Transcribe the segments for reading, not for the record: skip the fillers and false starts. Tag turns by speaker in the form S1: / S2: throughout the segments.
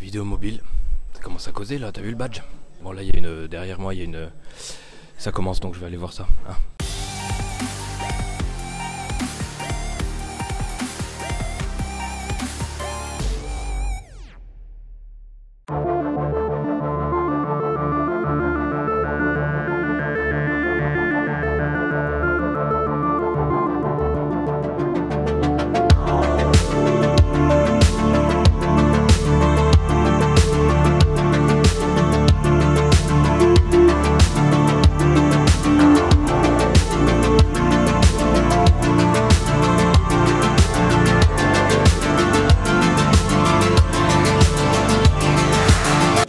S1: Vidéo mobile, ça commence à causer là, t'as vu le badge? Bon là il y a une, derrière moi il y a une... Ça commence donc je vais aller voir ça. Hein.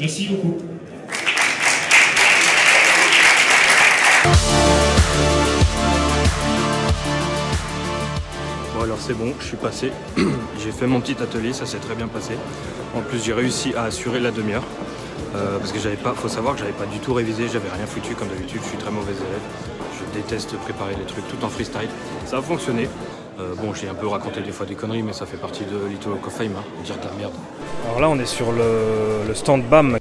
S2: Merci beaucoup.
S1: Bon alors c'est bon, je suis passé, j'ai fait mon petit atelier, ça s'est très bien passé. En plus j'ai réussi à assurer la demi-heure. Parce que j'avais pas, faut savoir que j'avais pas du tout révisé, j'avais rien foutu comme d'habitude, je suis très mauvais élève. Je déteste préparer les trucs tout en freestyle. Ça a fonctionné. Bon, j'ai un peu raconté des fois des conneries, mais ça fait partie de Little Walk of Fame, hein, dire de la merde. Alors là, on est sur le stand BAM.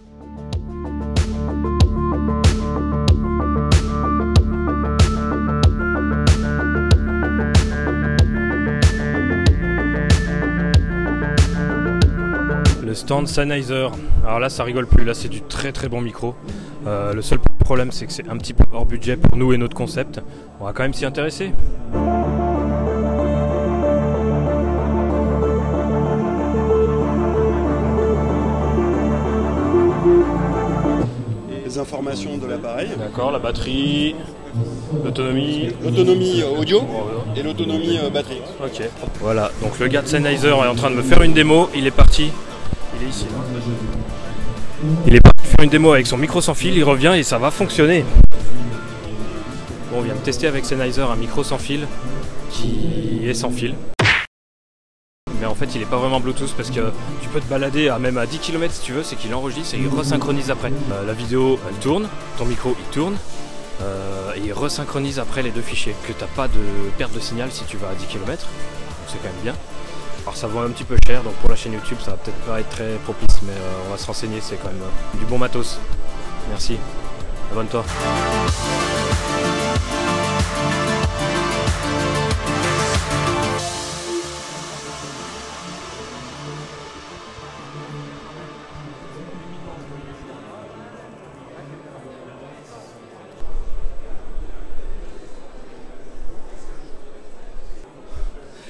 S1: Le stand Sennheiser. Alors là, ça rigole plus. Là, c'est du très très bon micro. Le seul problème, c'est que c'est un petit peu hors budget pour nous et notre concept. On va quand même s'y intéresser.
S3: Les informations de l'appareil.
S1: D'accord, la batterie, l'autonomie.
S3: L'autonomie audio et l'autonomie batterie.
S1: Ok. Voilà, donc le gars de Sennheiser est en train de me faire une démo. Il est parti. Il est ici. Il est parti faire une démo avec son micro sans fil. Il revient et ça va fonctionner. Bon, on vient de tester avec Sennheiser un micro sans fil qui est sans fil. Mais en fait il est pas vraiment Bluetooth parce que tu peux te balader à même à 10 km si tu veux, c'est qu'il enregistre et il resynchronise après. La vidéo elle tourne, ton micro il tourne et il resynchronise après les deux fichiers. Que t'as pas de perte de signal si tu vas à 10 km, donc c'est quand même bien. Alors ça vaut un petit peu cher, donc pour la chaîne YouTube ça va peut-être pas être très propice, mais on va se renseigner, c'est quand même du bon matos. Merci, abonne-toi.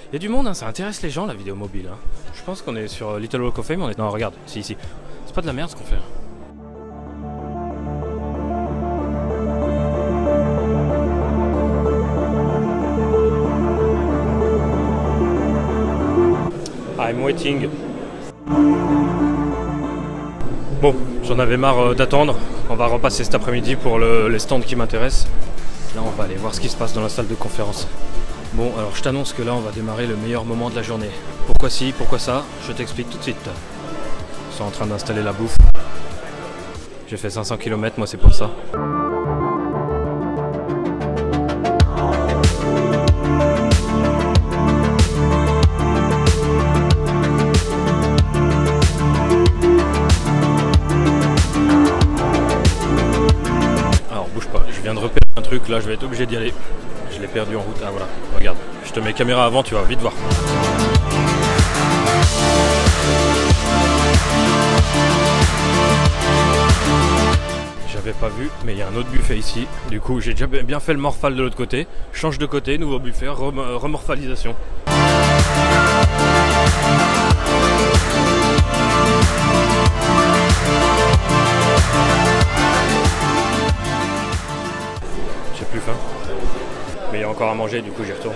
S1: Il y a du monde, hein, ça intéresse les gens la vidéo mobile. Hein. Je pense qu'on est sur Little Walk of Fame. Non, regarde, c'est ici. C'est pas de la merde ce qu'on fait. I'm waiting. Bon, j'en avais marre d'attendre. On va repasser cet après-midi pour les stands qui m'intéressent. Là, on va aller voir ce qui se passe dans la salle de conférence. Bon, alors je t'annonce que là on va démarrer le meilleur moment de la journée. Pourquoi ci, pourquoi ça? Je t'explique tout de suite. Ils sont en train d'installer la bouffe. J'ai fait 500 km, moi c'est pour ça. Alors bouge pas, je viens de repérer un truc, là je vais être obligé d'y aller. Je l'ai perdu en route. Ah voilà, regarde. Je te mets caméra avant, tu vas vite voir. J'avais pas vu, mais il y a un autre buffet ici. Du coup, j'ai déjà bien fait le morphal de l'autre côté. Change de côté, nouveau buffet, remorphalisation. J'ai plus faim. Mais il y a encore à manger, du coup j'y retourne.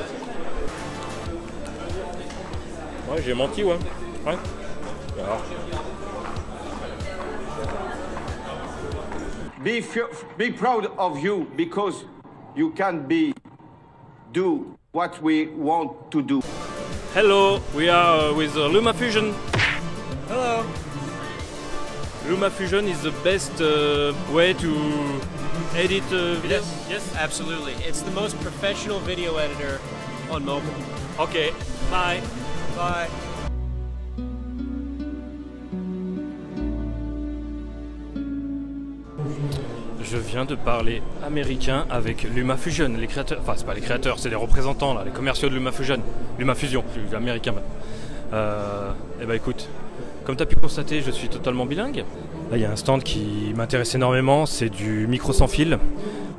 S1: Ouais, j'ai menti, ouais. Ouais. Alors.
S4: Be proud of you because you can do what we want to do.
S1: Hello, we are with LumaFusion.
S5: Hello.
S1: LumaFusion is the best way to edit videos?
S5: Yes, absolutely. It's the most professional video editor on mobile.
S1: Okay, bye.
S5: Bye.
S1: Je viens de parler américain avec LumaFusion, les créateurs, enfin c'est pas les créateurs, c'est les représentants là, les commerciaux de LumaFusion, LumaFusion, je suis américain maintenant. Et bah écoute, comme tu as pu constater, je suis totalement bilingue. Là il y a un stand qui m'intéresse énormément, c'est du micro sans fil.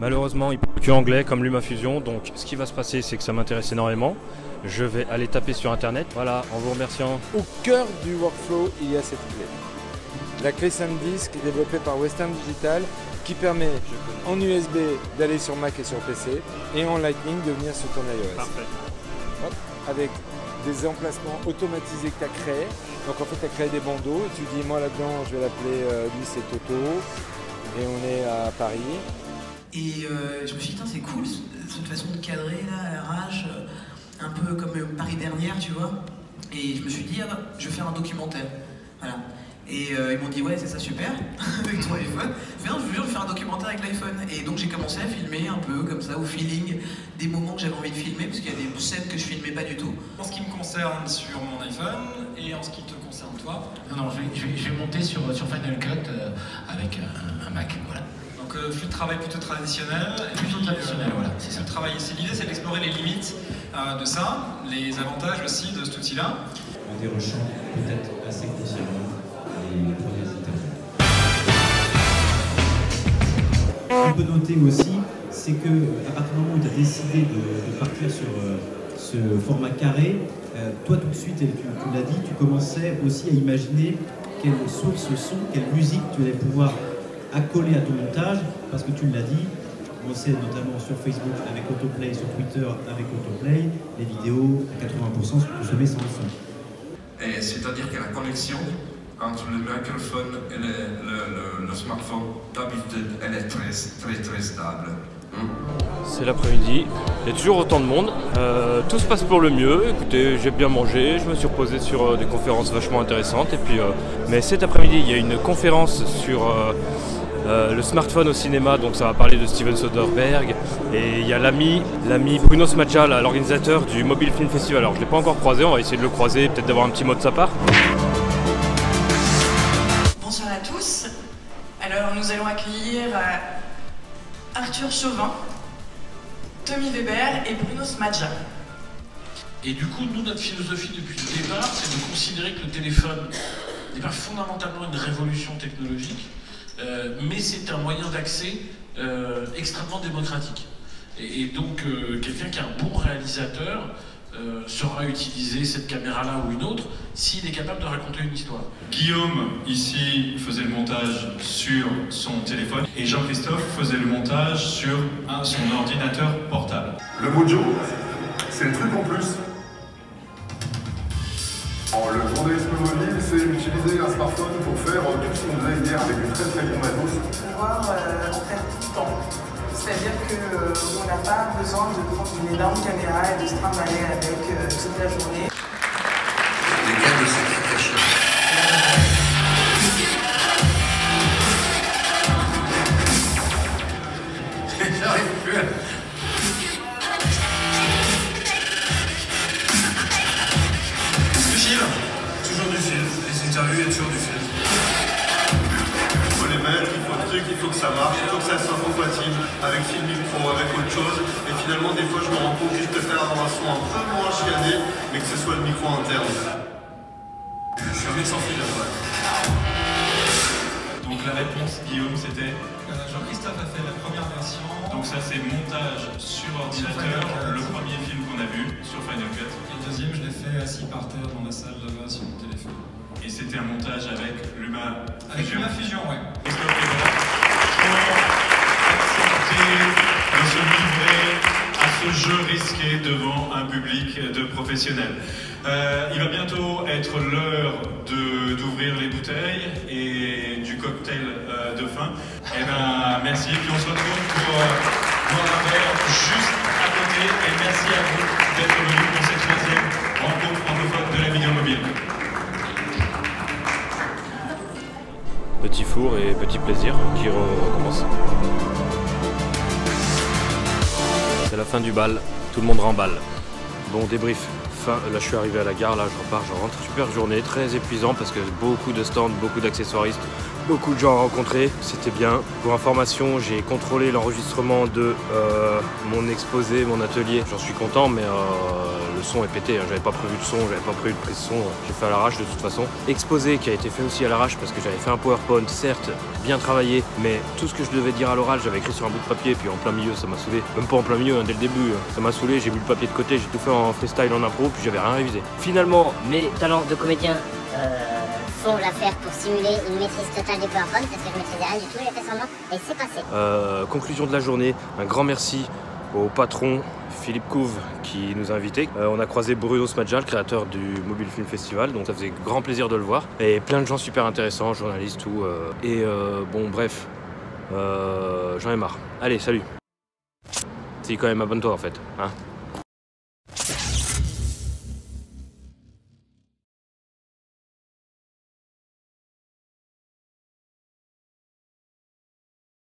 S1: Malheureusement il parle que anglais comme LumaFusion, donc ce qui va se passer c'est que ça m'intéresse énormément. Je vais aller taper sur internet, voilà, en vous remerciant.
S6: Au cœur du workflow, il y a cette clé. La clé SanDisk est développée par Western Digital qui permet en USB d'aller sur Mac et sur PC et en Lightning de venir sur ton iOS.
S1: Parfait.
S6: Hop, avec des emplacements automatisés que tu as créés. Donc en fait tu as créé des bandeaux et tu dis moi là-dedans je vais l'appeler lui c'est Toto et on est à Paris.
S7: Et je me suis dit c'est cool cette façon de cadrer là à l'arrache, un peu comme Paris dernière tu vois. Et je me suis dit je vais faire un documentaire. Voilà. Et ils m'ont dit ouais c'est ça super avec ton iPhone. Mais non je vous jure je vais faire un documentaire avec l'iPhone. Et donc j'ai commencé à filmer un peu comme ça au feeling des moments que j'avais envie de filmer parce qu'il y a des scènes que je filmais pas du tout.
S8: En ce qui me concerne sur mon iPhone et en ce qui te concerne toi.
S9: Non je vais monter sur Final Cut avec un Mac voilà.
S8: Donc flux de travail plutôt traditionnel.
S9: Plutôt traditionnel voilà c'est ça.
S8: Le travail ici l'idée c'est d'explorer les limites de ça, les avantages aussi de cet outil là.
S10: On dérochant peut-être assez consciemment les premières étapes. Ce qu'on peut noter aussi, c'est que à partir du moment où tu as décidé de partir sur ce format carré, toi tout de suite, et tu l'as dit, tu commençais aussi à imaginer quelle source son, quelle musique tu allais pouvoir accoler à ton montage, parce que tu l'as dit, on sait notamment sur Facebook avec Autoplay, sur Twitter avec Autoplay, les vidéos à 80% sont consommées sans le son.
S11: Et c'est-à-dire que la connexion entre le microphone et le smartphone, d'habitude, elle est très stable.
S1: C'est l'après-midi, il y a toujours autant de monde, tout se passe pour le mieux. Écoutez, j'ai bien mangé, je me suis reposé sur des conférences vachement intéressantes. Et puis, mais cet après-midi, il y a une conférence sur le smartphone au cinéma, donc ça va parler de Steven Soderbergh. Et il y a l'ami Bruno Smajal, l'organisateur du Mobile Film Festival. Alors je ne l'ai pas encore croisé, on va essayer de le croiser, peut-être d'avoir un petit mot de sa part.
S7: Bonsoir à tous. Alors nous allons accueillir Arthur Chauvin, Tommy Weber et Bruno Smajal.
S9: Et du coup, nous, notre philosophie depuis le départ, c'est de considérer que le téléphone n'est pas fondamentalement une révolution technologique, mais c'est un moyen d'accès extrêmement démocratique. Et donc, quelqu'un qui est un bon réalisateur saura utiliser cette caméra-là ou une autre s'il est capable de raconter une histoire.
S12: Guillaume, ici, faisait le montage sur son téléphone et Jean-Christophe faisait le montage sur son ordinateur portable.
S13: Le Mojo, c'est le truc en plus. Le journalisme mobile, c'est utiliser un smartphone pour faire tout ce qu'on faisait hier avec une très bon matos.
S7: Pouvoir en faire tout le temps. C'est-à-dire qu'on n'a pas besoin de prendre une énorme caméra et de se trimballer avec toute la journée.
S11: Les cas de ségrégation.
S9: J'arrive plus à...
S12: Du fil, toujours du fil. Les interviews, il y a toujours du fil.
S13: Il faut les mettre, il faut le truc, il faut que ça marche, il faut que ça soit compatible avec Filmic Pro, avec autre chose. Et finalement, des fois, je me rends compte que je préfère avoir un son un peu moins chiané, mais que ce soit le micro interne.
S12: Je suis un mec sans fil, ouais. Donc la réponse, Guillaume, c'était
S8: Jean-Christophe a fait la première version.
S12: donc ça c'est montage sur ordinateur, le premier film qu'on a vu sur Final Cut.
S8: Et le deuxième, je l'ai fait assis par terre dans la salle là-bas sur mon téléphone.
S12: Et c'était un montage avec LumaFusion.
S8: Avec LumaFusion, ouais.
S12: Christophe Weber pour accepter de se livrer à ce jeu risqué devant un public de professionnels. Il va bientôt être l'heure d'ouvrir les bouteilles et du cocktail de fin. Et ben merci, puis on se retrouve pour boire un verre juste à côté. Et merci à vous d'être venus pour cette troisième rencontre francophone de la vidéo mobile.
S1: Petit four et petit plaisir qui recommence. C'est la fin du bal, tout le monde remballe. Bon, débrief. Là je suis arrivé à la gare, là je repars, je rentre. Super journée, très épuisant parce que beaucoup de stands, beaucoup d'accessoiristes, beaucoup de gens à rencontrer, c'était bien. Pour information, j'ai contrôlé l'enregistrement de mon exposé, mon atelier. J'en suis content, mais le son est pété. Hein. J'avais pas prévu de son, j'avais pas prévu de prise de son. J'ai fait à l'arrache de toute façon. Exposé qui a été fait aussi à l'arrache parce que j'avais fait un PowerPoint, certes, bien travaillé, mais tout ce que je devais dire à l'oral, j'avais écrit sur un bout de papier, puis en plein milieu, ça m'a saoulé. Même pas en plein milieu, hein, dès le début. Ça m'a saoulé, j'ai mis le papier de côté, j'ai tout fait en freestyle, en impro, puis j'avais rien révisé. Finalement,
S14: mes talents de comédien font l'affaire pour simuler une maîtrise totale du PowerPoint parce que je maîtrisais rien du tout, j'ai fait semblant et c'est passé.
S1: Conclusion de la journée, un grand merci au patron Philippe Couve qui nous a invités. On a croisé Bruno Smadja, le créateur du Mobile Film Festival, donc ça faisait grand plaisir de le voir. Et plein de gens super intéressants, journalistes, tout. Bon, bref, j'en ai marre. Allez, salut. Si, quand même, abonne-toi en fait. Hein.